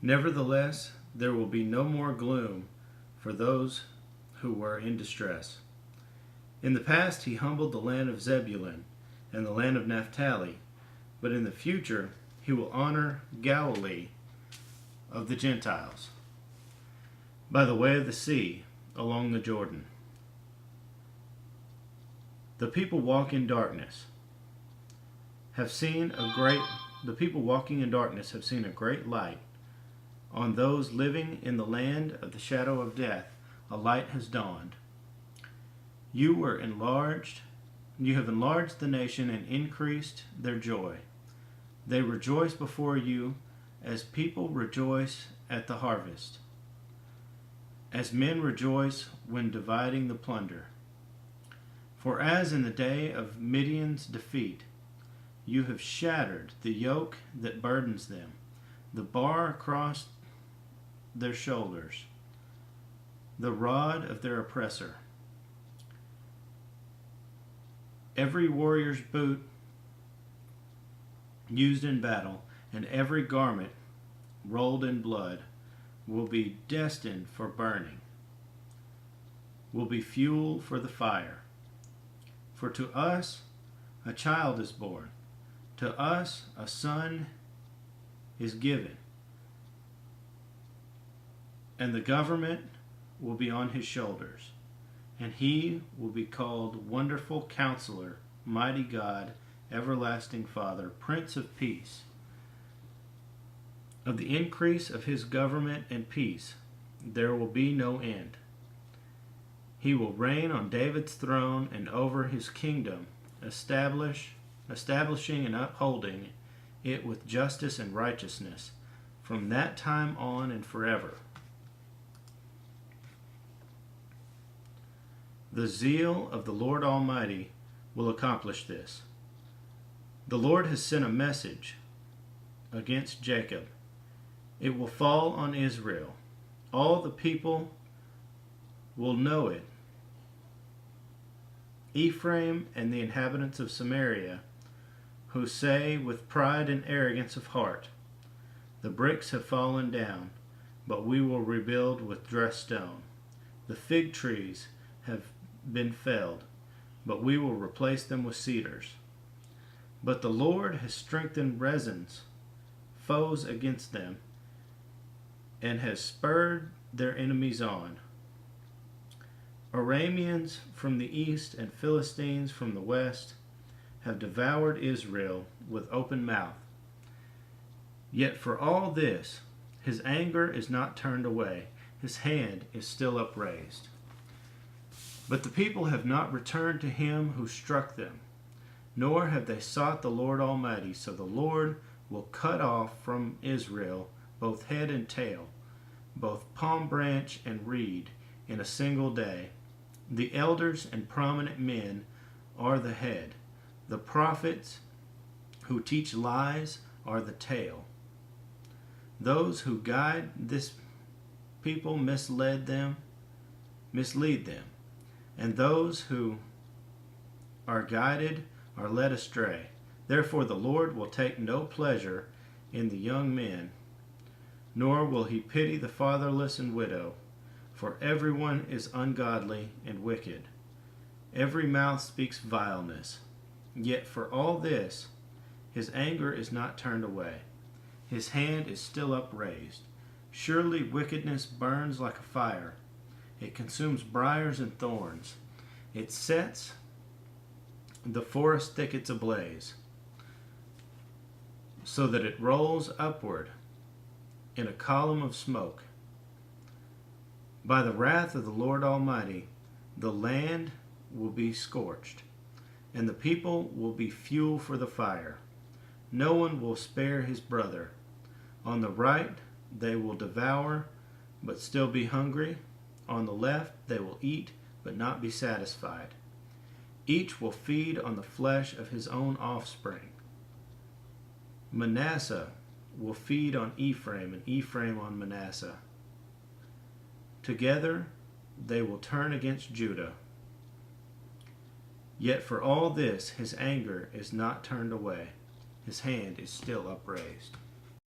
Nevertheless, there will be no more gloom for those who were in distress. In the past he humbled the land of Zebulun and the land of Naphtali, but in the future he will honor Galilee of the Gentiles, by the way of the sea, along the Jordan. The people walking in darkness have seen a great light. On those living in the land of the shadow of death, a light has dawned. You have enlarged the nation and increased their joy. They rejoice before you as people rejoice at the harvest, as men rejoice when dividing the plunder. For as in the day of Midian's defeat, you have shattered the yoke that burdens them, the bar across their shoulders, the rod of their oppressor. Every warrior's boot used in battle, and every garment rolled in blood will be destined for burning, will be fuel for the fire. For to us a child is born, to us a son is given, and the government will be on his shoulders, and he will be called Wonderful Counselor, Mighty God, Everlasting Father, Prince of Peace. Of the increase of his government and peace there will be no end. He will reign on David's throne and over his kingdom, establishing and upholding it with justice and righteousness from that time on and forever. The zeal of the Lord Almighty will accomplish this. The Lord has sent a message against Jacob. It will fall on Israel. All the people will know it. Ephraim and the inhabitants of Samaria, who say with pride and arrogance of heart, the bricks have fallen down, but we will rebuild with dressed stone. The fig trees have been felled, but we will replace them with cedars. But the Lord has strengthened Rezin's foes against them, and has spurred their enemies on. Arameans from the east and Philistines from the west have devoured Israel with open mouth. Yet for all this, his anger is not turned away, his hand is still upraised. But the people have not returned to him who struck them, nor have they sought the Lord Almighty, so the Lord will cut off from Israel both head and tail, both palm branch and reed, in a single day. The elders and prominent men are the head. The prophets who teach lies are the tail. Those who guide this people mislead them, and those who are guided are led astray. Therefore the Lord will take no pleasure in the young men, nor will he pity the fatherless and widow, for everyone is ungodly and wicked. Every mouth speaks vileness. Yet for all this, his anger is not turned away. His hand is still upraised. Surely wickedness burns like a fire. It consumes briars and thorns. It sets the forest thickets ablaze, so that it rolls upward in a column of smoke. By the wrath of the Lord Almighty, the land will be scorched, and the people will be fuel for the fire. No one will spare his brother. On the right they will devour, but still be hungry. On the left they will eat, but not be satisfied. Each will feed on the flesh of his own offspring. Manasseh will feed on Ephraim, and Ephraim on Manasseh. Together they will turn against Judah. Yet for all this his anger is not turned away. His hand is still upraised.